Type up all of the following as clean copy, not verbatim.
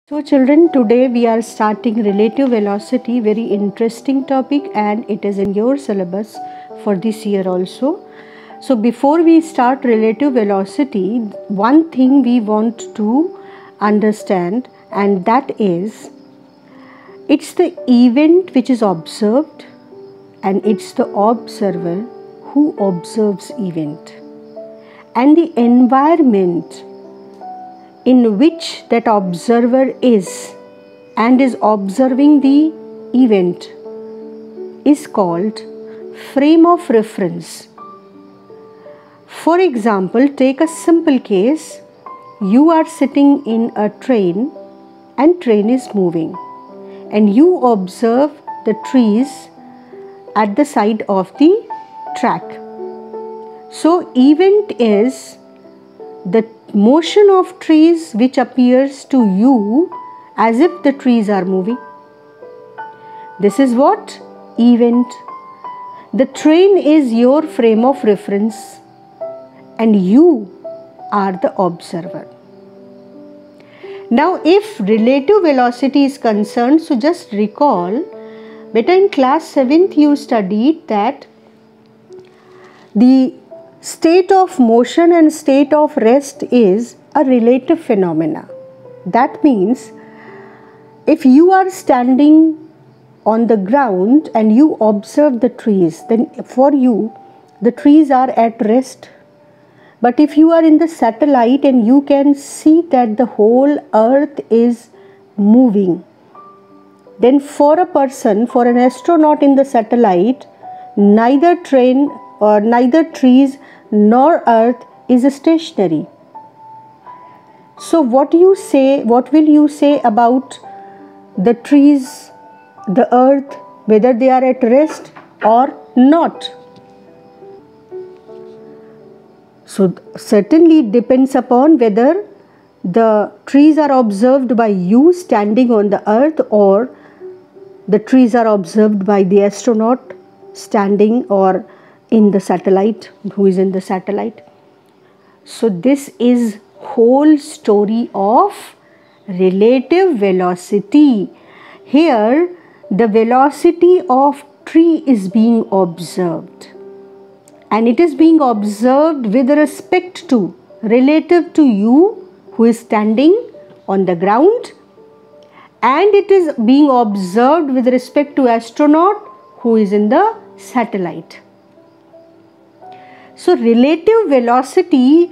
So children, today we are starting relative velocity, very interesting topic, and it is in your syllabus for this year also. So before we start relative velocity, one thing we want to understand, and that is it's the event which is observed and it's the observer who observes event, and the environment in which that observer is and is observing the event is called frame of reference. For example, take a simple case. You are sitting in a train and train is moving, and you observe the trees at the side of the track. So event is the motion of trees which appears to you as if the trees are moving. This is what event. The train is your frame of reference and you are the observer. Now if relative velocity is concerned, so just recall, beta, in class 7th you studied that the state of motion and state of rest is a relative phenomena. That means if you are standing on the ground and you observe the trees, then for you the trees are at rest. But if you are in the satellite and you can see that the whole earth is moving, then for a person, for an astronaut in the satellite, neither train or neither trees nor earth is stationary. So what will you say about the trees, the earth, whether they are at rest or not? So certainly it depends upon whether the trees are observed by you standing on the earth or the trees are observed by the astronaut standing or in the satellite, who is in the satellite. So this is whole story of relative velocity. Here the velocity of tree is being observed, and it is being observed with respect to, relative to you who is standing on the ground, and it is being observed with respect to astronaut who is in the satellite. So relative velocity,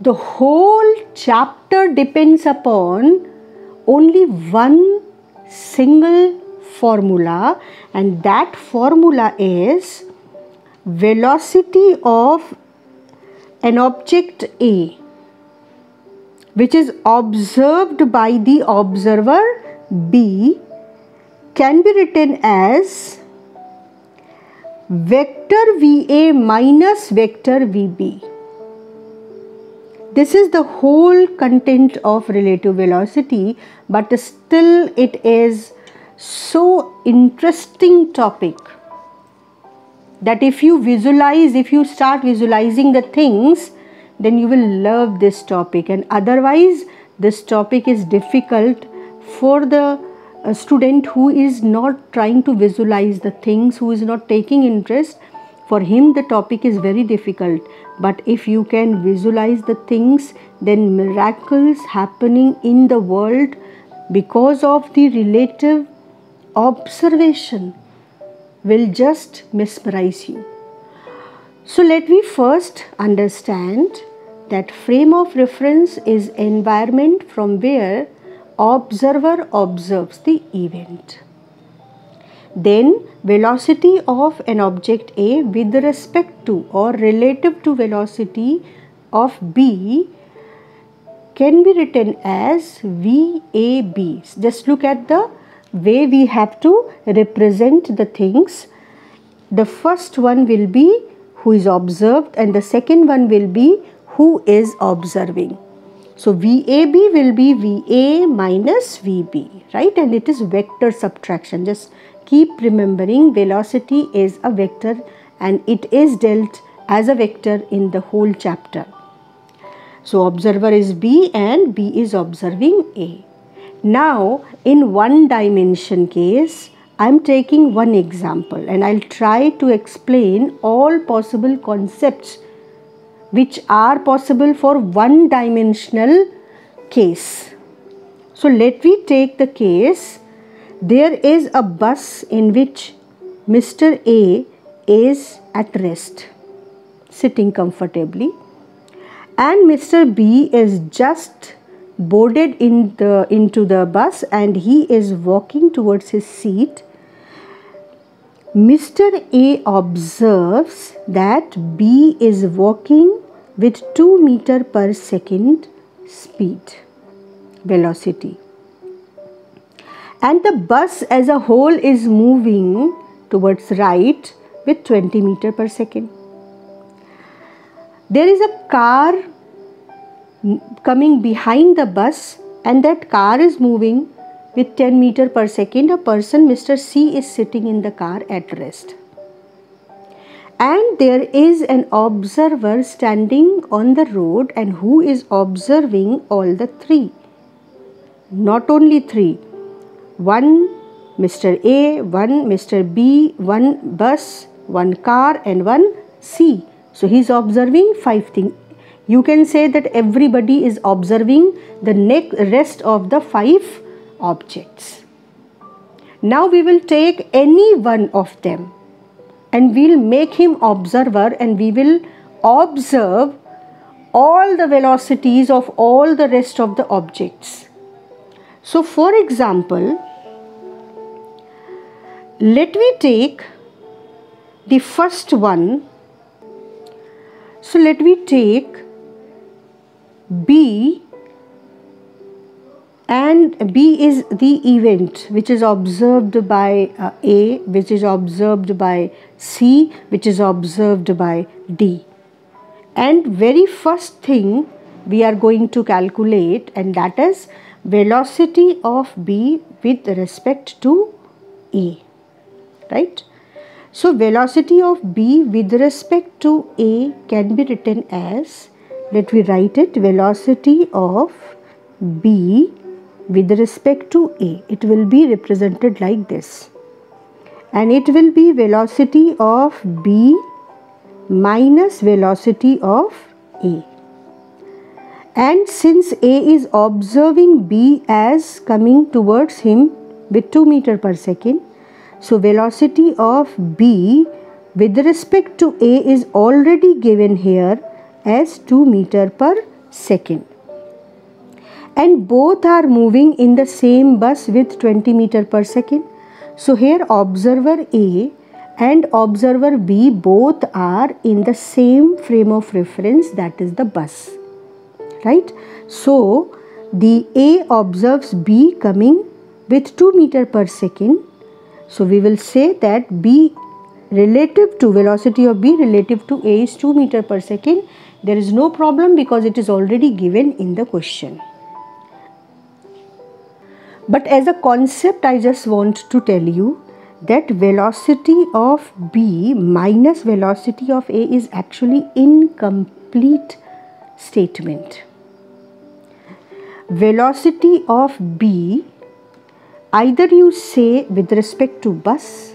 the whole chapter depends upon only one single formula, and that formula is velocity of an object A which is observed by the observer B can be written as vector VA minus vector VB. This is the whole content of relative velocity, but still it is so interesting topic that if you start visualizing the things, then you will love this topic, and otherwise this topic is difficult for the a student who is not trying to visualize the things, who is not taking interest. For him the topic is very difficult, but if you can visualize the things, then miracles happening in the world because of the relative observation will just mesmerize you. So let me first understand that frame of reference is environment from where observer observes the event. Then velocity of an object A with respect to or relative to velocity of B can be written as VAB. Just look at the way we have to represent the things. The first one will be who is observed and the second one will be who is observing. So VAB will be VA minus VB, right? And it is vector subtraction. Just keep remembering velocity is a vector and it is dealt as a vector in the whole chapter. So observer is B and B is observing A. Now, in one dimension case, I am taking one example and I'll try to explain all possible concepts which are possible for one dimensional case. So let me take the case, there is a bus in which Mr. A is at rest, sitting comfortably, and Mr. B is just boarded into the bus and he is walking towards his seat. Mr. A observes that B is walking with 2 meters per second speed, velocity, and the bus as a whole is moving towards right with 20 meters per second. There is a car coming behind the bus and that car is moving with 10 meters per second. A person, Mr. C, is sitting in the car at rest. And there is an observer standing on the road and who is observing all the three. Not only three. One Mr. A, one Mr. B, one bus, one car and one C. So he is observing 5 things. You can say that everybody is observing the rest of the 5 objects. Now we will take any one of them and we will make him observer and we will observe all the velocities of all the rest of the objects. So for example, let me take the first one. So let me take B, and B is the event which is observed by A, which is observed by C, which is observed by D. And very first thing we are going to calculate, and that is velocity of B with respect to A, right? So velocity of B with respect to A can be written as, let me write it, velocity of B with respect to A. It will be represented like this. And it will be velocity of B minus velocity of A. And since A is observing B as coming towards him with 2 meters per second, so velocity of B with respect to A is already given here as 2 meters per second. And both are moving in the same bus with 20 meters per second. So here observer A and observer B both are in the same frame of reference, that is the bus, right? So the A observes B coming with 2 meters per second. So we will say that B relative to velocity of B relative to A is 2 meters per second. There is no problem because it is already given in the question. But as a concept, I just want to tell you that velocity of B minus velocity of A is actually incomplete statement. Velocity of B, either you say with respect to bus,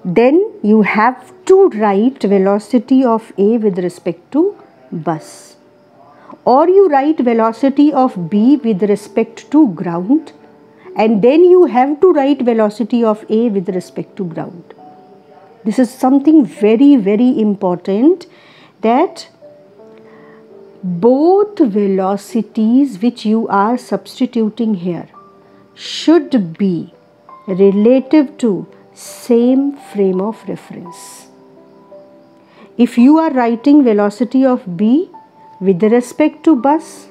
then you have to write velocity of A with respect to bus, or you write velocity of B with respect to ground, and then you have to write velocity of A with respect to ground. This is something very, very important, that both velocities which you are substituting here should be relative to same frame of reference. If you are writing velocity of B with respect to bus,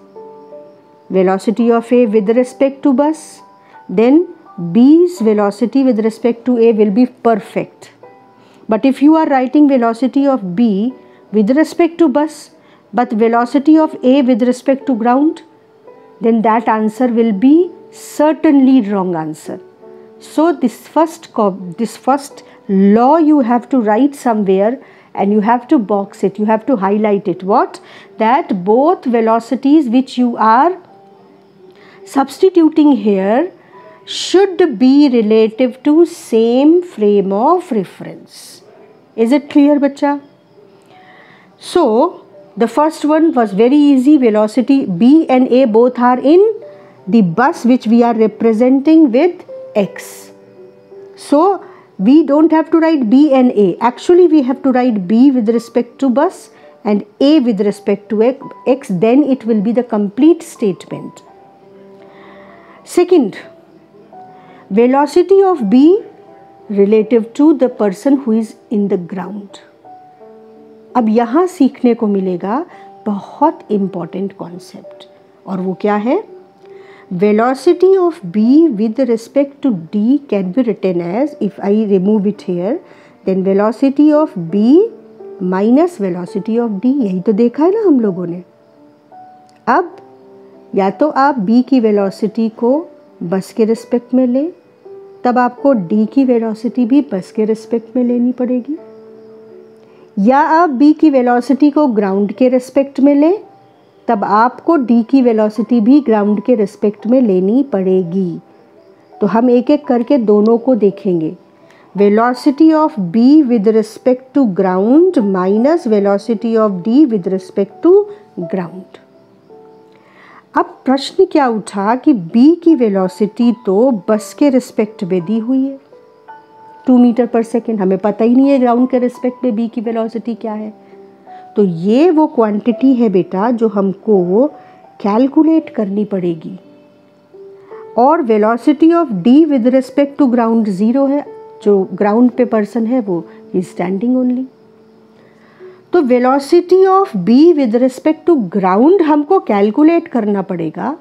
velocity of A with respect to bus, then B's velocity with respect to A will be perfect. But if you are writing velocity of B with respect to bus but velocity of A with respect to ground, then that answer will be certainly wrong answer. So this first law you have to write somewhere and you have to box it, you have to highlight it. What? That both velocities which you are Substituting here should be relative to same frame of reference. Is it clear, बच्चा? So the first one was very easy. Velocity B and A both are in the bus which we are representing with X. So we don't have to write B and A. Actually we have to write B with respect to bus and A with respect to X. Then it will be the complete statement. Second, velocity of B relative to the person who is in the ground. अब यहाँ सीखने को मिलेगा बहुत important concept, और वो क्या है? Velocity of B with respect to D can be written as, if I remove it here, then velocity of B minus velocity of D. यही तो देखा है ना हम लोगों ने. अब या तो आप बी की वेलोसिटी को बस के रिस्पेक्ट में लें, तब आपको डी की वेलोसिटी भी बस के रिस्पेक्ट में लेनी पड़ेगी, या आप b की वेलोसिटी को ग्राउंड के रिस्पेक्ट में लें, तब आपको d की वेलोसिटी भी ग्राउंड के रिस्पेक्ट में लेनी पड़ेगी. तो हम एक एक करके दोनों को देखेंगे. Velocity of b with respect to ground minus velocity of d with respect to ground. अब प्रश्न क्या उठा कि b की वेलोसिटी तो बस के रिस्पेक्ट में दी हुई है 2 मीटर पर सेकेंड. हमें पता ही नहीं है ग्राउंड के रिस्पेक्ट में बी की वेलोसिटी क्या है. तो ये वो क्वांटिटी है बेटा जो हमको कैलकुलेट करनी पड़ेगी. और velocity of D with respect to ground 0 है. जो ग्राउंड पे पर्सन है वो इज स्टैंडिंग ओनली. तो velocity of B with respect to ground हमको कैलकुलेट करना पड़ेगा.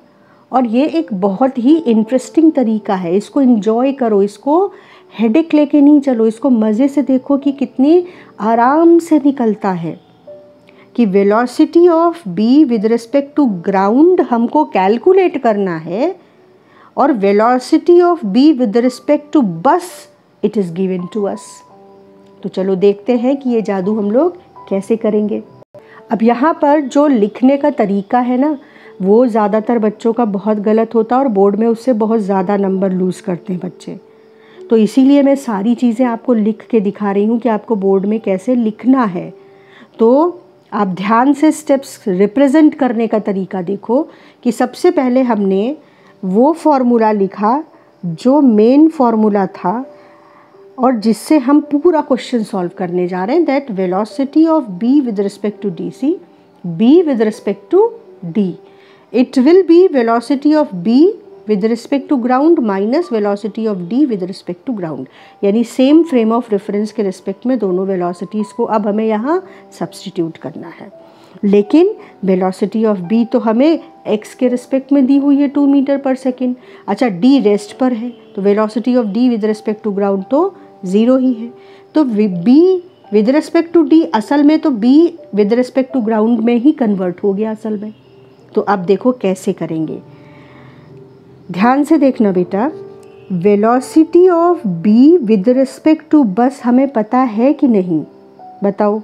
और ये एक बहुत ही इंटरेस्टिंग तरीका है. इसको एंजॉय करो, इसको हेडेक लेके नहीं चलो, इसको मज़े से देखो कि कितनी आराम से निकलता है. कि velocity of B with respect to ground हमको कैलकुलेट करना है, और velocity of B with respect to bus it is given to us. तो चलो देखते हैं कि ये जादू हम लोग कैसे करेंगे. अब यहाँ पर जो लिखने का तरीका है ना, वो ज़्यादातर बच्चों का बहुत गलत होता है और बोर्ड में उससे बहुत ज़्यादा नंबर लूज़ करते हैं बच्चे. तो इसीलिए मैं सारी चीज़ें आपको लिख के दिखा रही हूँ कि आपको बोर्ड में कैसे लिखना है. तो आप ध्यान से स्टेप्स रिप्रेजेंट करने का तरीका देखो कि सबसे पहले हमने वो फॉर्मूला लिखा जो मेन फॉर्मूला था और जिससे हम पूरा क्वेश्चन सॉल्व करने जा रहे हैं. That velocity of B with respect to D. See, B with respect to D, it will be velocity of b with respect to ground minus velocity of d with respect to ground. यानी same frame of reference के respect में दोनों velocities को अब हमें यहाँ substitute करना है. लेकिन वेलोसिटी ऑफ b तो हमें x के रिस्पेक्ट में दी हुई है 2 मीटर पर सेकेंड. अच्छा, d रेस्ट पर है तो velocity of d with respect to ground तो 0 ही है. तो b with respect to d असल में तो b with respect to ground में ही कन्वर्ट हो गया असल में. तो अब देखो कैसे करेंगे. ध्यान से देखना बेटा. Velocity of B with respect to bus हमें पता है कि नहीं, बताओ.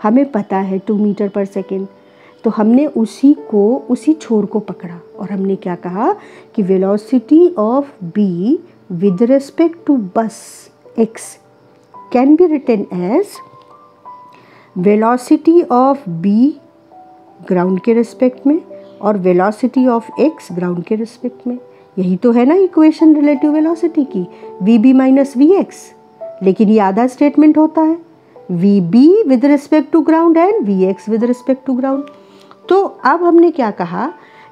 हमें पता है 2 मीटर पर सेकेंड. तो हमने उसी छोर को पकड़ा और हमने क्या कहा कि velocity of B with respect to bus X can be written as velocity of B ground के रिस्पेक्ट में और वेलोसिटी ऑफ एक्स ग्राउंड के रिस्पेक्ट में. यही तो है ना इक्वेशन रिलेटिव वेलोसिटी की, V B minus V X. लेकिन ये आधा स्टेटमेंट होता है, V B with respect to ground and V X with respect to ground. तो अब हमने क्या कहा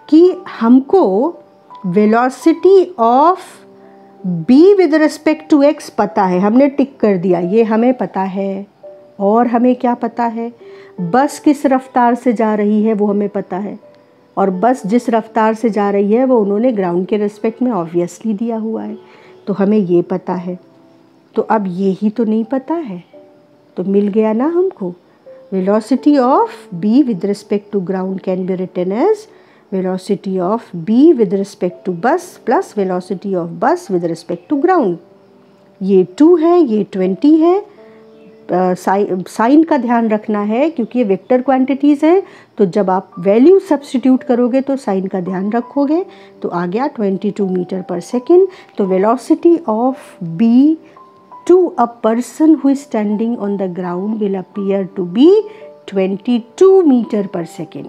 कि हमको velocity of B with respect to x पता है, हमने टिक कर दिया, ये हमें पता है. और हमें क्या पता है, बस किस रफ्तार से जा रही है वो हमें पता है, और बस जिस रफ्तार से जा रही है वो उन्होंने ग्राउंड के रिस्पेक्ट में ऑब्वियसली दिया हुआ है. तो हमें ये पता है. तो अब ये ही तो नहीं पता है, तो मिल गया ना हमको. Velocity of B with respect to ground can be written as velocity of B with respect to bus plus velocity of bus with respect to ground. ये 2 है, ये 20 है. साइन का ध्यान रखना है क्योंकि ये वेक्टर क्वांटिटीज़ हैं, तो जब आप वैल्यू सब्स्टिट्यूट करोगे तो साइन का ध्यान रखोगे। तो आ गया 22 मीटर पर सेकेंड। तो velocity of B to a person who is standing on the ground will appear to be 22 metre पर second,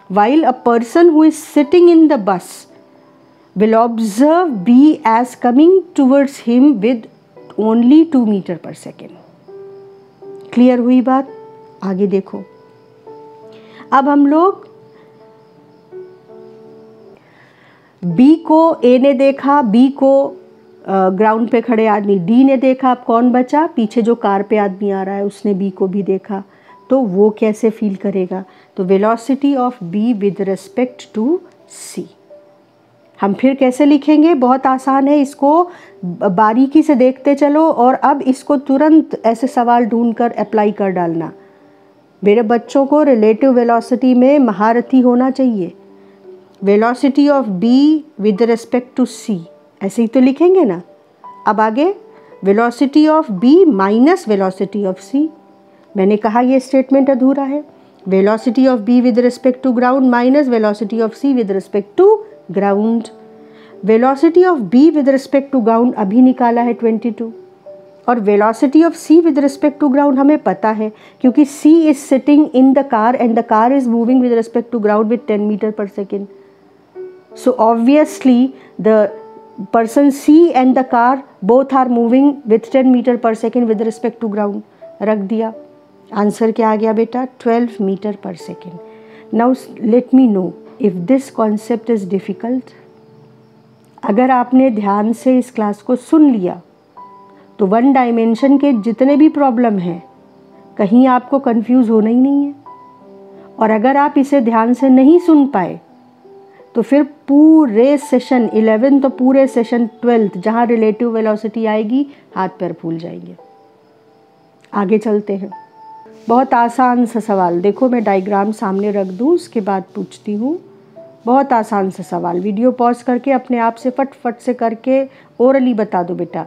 while a person who is sitting in the bus will observe B as coming towards him with only 2 meter per second. Clear हुई बात? आगे देखो, अब हम लोग B को A ने देखा, B को ग्राउंड पे खड़े आदमी D ने देखा, अब कौन बचा? पीछे जो कार पे आदमी आ रहा है उसने B को भी देखा, तो वो कैसे फील करेगा? तो velocity of B with respect to C हम फिर कैसे लिखेंगे? बहुत आसान है, इसको बारीकी से देखते चलो और अब इसको तुरंत ऐसे सवाल ढूंढकर अप्लाई कर डालना। मेरे बच्चों को रिलेटिव वेलोसिटी में महारथी होना चाहिए। Velocity of B with respect to C, ऐसे ही तो लिखेंगे ना। अब आगे velocity of B minus velocity of C, मैंने कहा ये स्टेटमेंट अधूरा है। Velocity of B with respect to ground minus velocity of C with respect to ground. Velocity of B with respect to ground अभी निकाला है 22, और velocity of C with respect to ground हमें पता है क्योंकि सी is sitting in the car and the car is moving with respect to ground with 10 metre पर second. So obviously the person C and the car both are moving with 10 meter per second with respect to ground. रख दिया, answer क्या आ गया बेटा? 12 metre पर second. Now let me know if this concept is difficult. अगर आपने ध्यान से इस क्लास को सुन लिया तो वन डायमेंशन के जितने भी प्रॉब्लम हैं कहीं आपको कंफ्यूज होना ही नहीं है, और अगर आप इसे ध्यान से नहीं सुन पाए तो फिर पूरे सेशन 11 तो पूरे सेशन 12 जहाँ रिलेटिव वेलोसिटी आएगी हाथ पैर फूल जाएंगे। आगे चलते हैं। बहुत आसान सा सवाल, देखो मैं डायग्राम सामने रख दूँ उसके बाद पूछती हूँ। बहुत आसान सा सवाल, वीडियो पॉज करके अपने आप से फट से करके ओरली बता दो बेटा।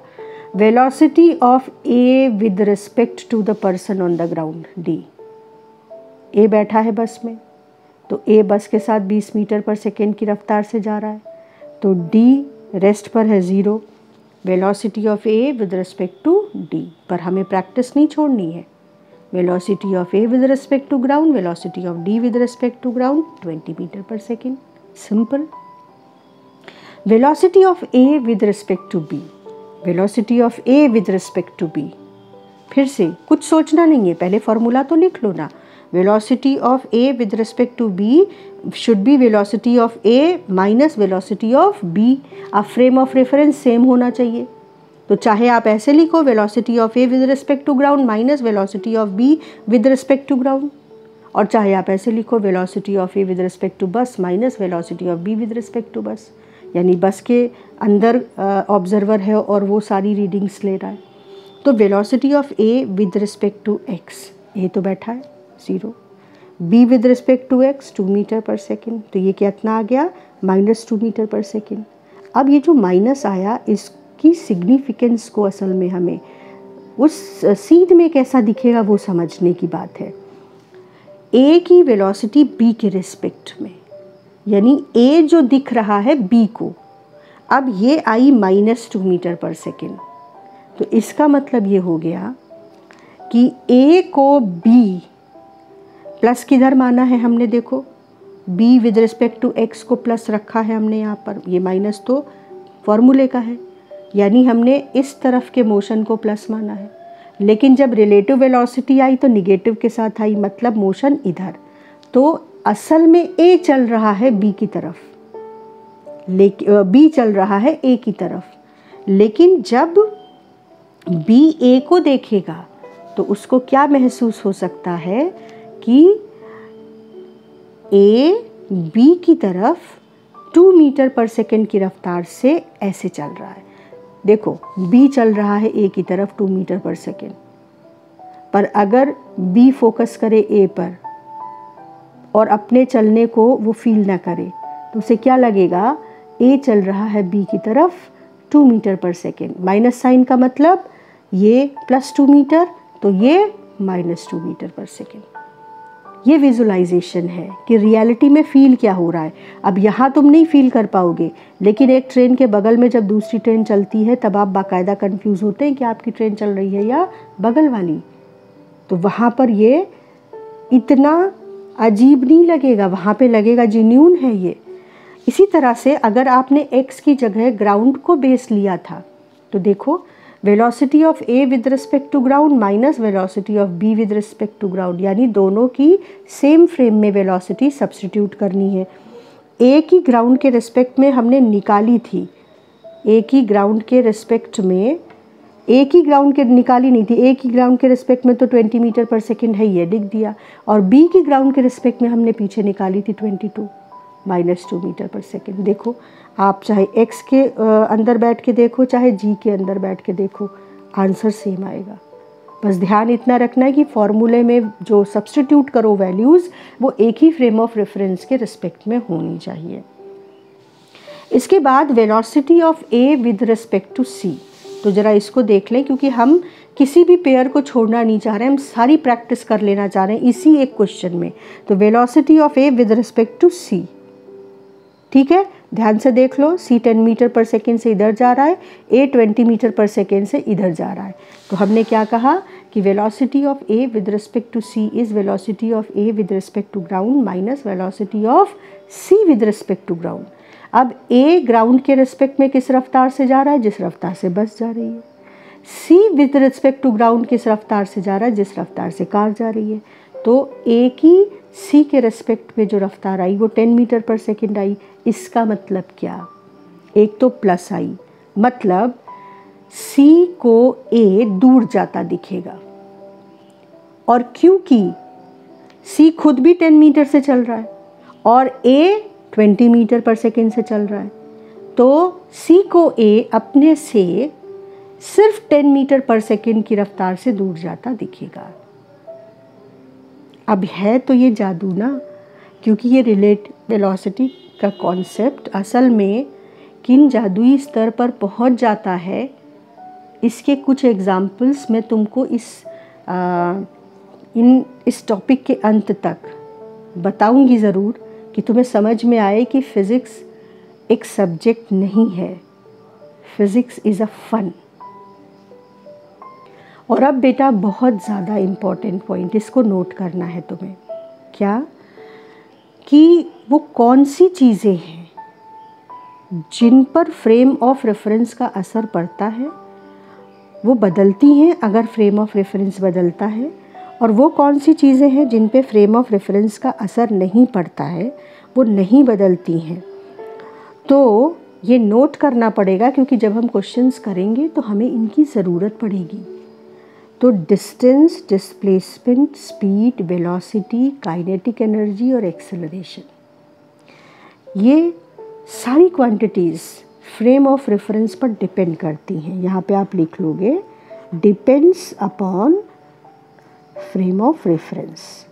Velocity of A with respect to the person on the ground D. A बैठा है बस में, तो ए बस के साथ 20 मीटर पर सेकेंड की रफ्तार से जा रहा है, तो डी रेस्ट पर है 0। Velocity of A with respect to D पर हमें प्रैक्टिस नहीं छोड़नी है। Velocity of A with respect to ground, velocity of D with respect to ground 20 meter पर second, simple. Velocity of A with respect to B, velocity of A with respect to B, फिर से कुछ सोचना नहीं है, पहले formula तो लिख लो ना। velocity of A with respect to B should be velocity of A minus velocity of B। अब फ्रेम ऑफ रेफरेंस सेम होना चाहिए, तो चाहे आप ऐसे लिखो velocity of A with respect to ground minus velocity of B with respect to ground, और चाहे आप ऐसे लिखो velocity of A with respect to bus minus velocity of B with respect to bus, यानी बस के अंदर ऑब्जर्वर है और वो सारी रीडिंग्स ले रहा है। तो velocity of A with respect to X, A तो बैठा है 0, B with respect to x 2 metre पर सेकेंड, तो ये कितना आ गया? -2 मीटर पर सेकेंड। अब ये जो माइनस आया इसकी सिग्निफिकेंस को असल में हमें उस सीध में कैसा दिखेगा वो समझने की बात है। A की वेलोसिटी B के रिस्पेक्ट में, यानी A जो दिख रहा है B को, अब ये आई -2 मीटर पर सेकेंड, तो इसका मतलब ये हो गया कि A को B प्लस किधर माना है हमने? देखो b with respect to x को प्लस रखा है हमने यहाँ पर, ये माइनस तो फॉर्मूले का है, यानी हमने इस तरफ के मोशन को प्लस माना है। लेकिन जब रिलेटिव वेलोसिटी आई तो निगेटिव के साथ आई, मतलब मोशन इधर, तो असल में a चल रहा है b की तरफ, b चल रहा है a की तरफ, लेकिन जब b a को देखेगा तो उसको क्या महसूस हो सकता है कि A B की तरफ 2 मीटर पर सेकेंड की रफ्तार से ऐसे चल रहा है। देखो B चल रहा है A की तरफ 2 मीटर पर सेकेंड, पर अगर B फोकस करे A पर और अपने चलने को वो फील ना करे तो उसे क्या लगेगा? A चल रहा है B की तरफ 2 मीटर पर सेकेंड। माइनस साइन का मतलब ये +2 मीटर तो ये -2 मीटर पर सेकेंड। ये विजुलाइजेशन है कि रियलिटी में फील क्या हो रहा है। अब यहाँ तुम नहीं फील कर पाओगे, लेकिन एक ट्रेन के बगल में जब दूसरी ट्रेन चलती है तब आप बाकायदा कंफ्यूज होते हैं कि आपकी ट्रेन चल रही है या बगल वाली। तो वहाँ पर ये इतना अजीब नहीं लगेगा, वहाँ पे लगेगा जेन्युइन है ये। इसी तरह से अगर आपने x की जगह ग्राउंड को बेस लिया था तो देखो velocity of a with respect to ground minus velocity of b with respect to ground, यानी दोनों की सेम फ्रेम में वेलोसिटी सब्स्टिट्यूट करनी है। a की ग्राउंड के रिस्पेक्ट में हमने निकाली थी, a की ग्राउंड के रिस्पेक्ट में a की ग्राउंड के निकाली नहीं थी, a की ग्राउंड के रिस्पेक्ट में तो 20 मीटर पर सेकेंड है, ये लिख दिया। और b की ग्राउंड के रिस्पेक्ट में हमने पीछे निकाली थी 22 -2 मीटर पर सेकेंड। देखो आप चाहे x के अंदर बैठ के देखो चाहे g के अंदर बैठ के देखो, आंसर सेम आएगा। बस ध्यान इतना रखना है कि फॉर्मूले में जो सब्स्टिट्यूट करो वैल्यूज़ वो एक ही फ्रेम ऑफ रेफरेंस के रिस्पेक्ट में होनी चाहिए। इसके बाद velocity of a with respect to c, तो ज़रा इसको देख लें क्योंकि हम किसी भी पेयर को छोड़ना नहीं चाह रहे, हम सारी प्रैक्टिस कर लेना चाह रहे हैं इसी एक क्वेश्चन में। तो velocity of a with respect to c, ठीक है, ध्यान से देख लो। c 10 मीटर पर सेकेंड से इधर जा रहा है, a 20 मीटर पर सेकेंड से इधर जा रहा है। तो हमने क्या कहा कि velocity of a with respect to c is velocity of a with respect to ground minus velocity of c with respect to ground. अब a ग्राउंड के रिस्पेक्ट में किस रफ्तार से जा रहा है, जिस रफ्तार से बस जा रही है। c with respect to ground किस रफ्तार से जा रहा है, जिस रफ्तार से कार जा रही है। तो a की c के रिस्पेक्ट में जो रफ्तार आई वो 10 मीटर पर सेकेंड आई। इसका मतलब क्या, एक तो प्लस आई, मतलब c को a दूर जाता दिखेगा, और क्योंकि c खुद भी 10 मीटर से चल रहा है और a 20 मीटर पर सेकेंड से चल रहा है, तो c को a अपने से सिर्फ 10 मीटर पर सेकेंड की रफ्तार से दूर जाता दिखेगा। अब है तो ये जादू ना, क्योंकि ये रिलेटिव वेलोसिटी का कॉन्सेप्ट असल में किन जादुई स्तर पर पहुंच जाता है, इसके कुछ एग्जाम्पल्स मैं तुमको इस टॉपिक के अंत तक बताऊंगी ज़रूर कि तुम्हें समझ में आए कि फ़िज़िक्स एक सब्जेक्ट नहीं है, फ़िज़िक्स इज़ अ फन। और अब बेटा बहुत ज़्यादा इम्पॉर्टेंट पॉइंट, इसको नोट करना है तुम्हें, क्या कि वो कौन सी चीज़ें हैं जिन पर फ्रेम ऑफ रेफरेंस का असर पड़ता है, वो बदलती हैं अगर फ्रेम ऑफ रेफरेंस बदलता है, और वो कौन सी चीज़ें हैं जिन पे फ्रेम ऑफ रेफरेंस का असर नहीं पड़ता है, वो नहीं बदलती हैं। तो ये नोट करना पड़ेगा क्योंकि जब हम क्वेश्चंस करेंगे तो हमें इनकी ज़रूरत पड़ेगी। तो distance, displacement, speed, velocity, kinetic energy और एक्सेलरेशन, ये सारी क्वांटिटीज़ फ्रेम ऑफ रेफरेंस पर डिपेंड करती हैं। यहाँ पे आप लिख लोगे depends upon frame of reference.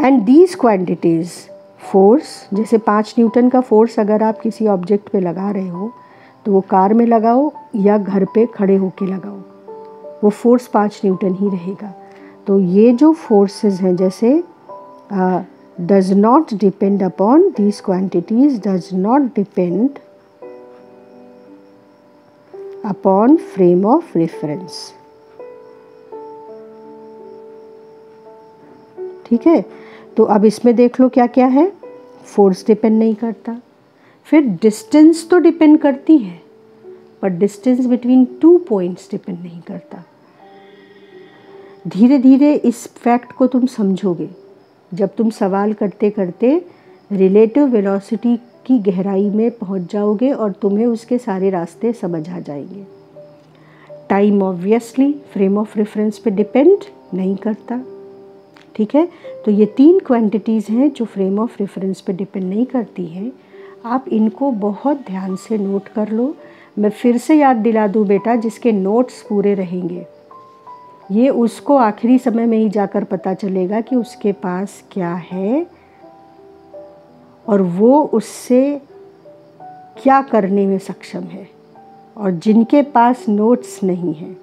And these quantities, force, जैसे 5 न्यूटन का फोर्स अगर आप किसी ऑब्जेक्ट पे लगा रहे हो तो वो कार में लगाओ या घर पे खड़े होके लगाओ, वो फोर्स 5 न्यूटन ही रहेगा। तो ये जो फोर्सेस हैं, जैसे does not depend upon these quantities, does not depend upon frame of reference. ठीक है, तो अब इसमें देख लो क्या क्या है। फोर्स डिपेंड नहीं करता, फिर डिस्टेंस तो डिपेंड करती है पर डिस्टेंस बिटवीन 2 पॉइंट्स डिपेंड नहीं करता। धीरे धीरे इस फैक्ट को तुम समझोगे जब तुम सवाल करते करते रिलेटिव वेलोसिटी की गहराई में पहुंच जाओगे और तुम्हें उसके सारे रास्ते समझ आ जाएंगे। Time obviously frame of reference पे डिपेंड नहीं करता। ठीक है, तो ये 3 क्वांटिटीज़ हैं जो फ्रेम ऑफ रेफरेंस पे डिपेंड नहीं करती हैं। आप इनको बहुत ध्यान से नोट कर लो। मैं फिर से याद दिला दूँ बेटा, जिसके नोट्स पूरे रहेंगे ये उसको आखिरी समय में ही जाकर पता चलेगा कि उसके पास क्या है और वो उससे क्या करने में सक्षम है, और जिनके पास नोट्स नहीं हैं।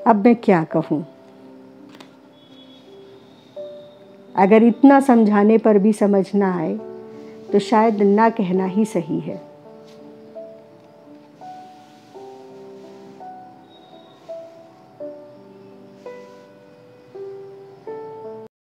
अब मैं क्या कहूँ? अगर इतना समझाने पर भी समझ ना आए तो शायद ना कहना ही सही है।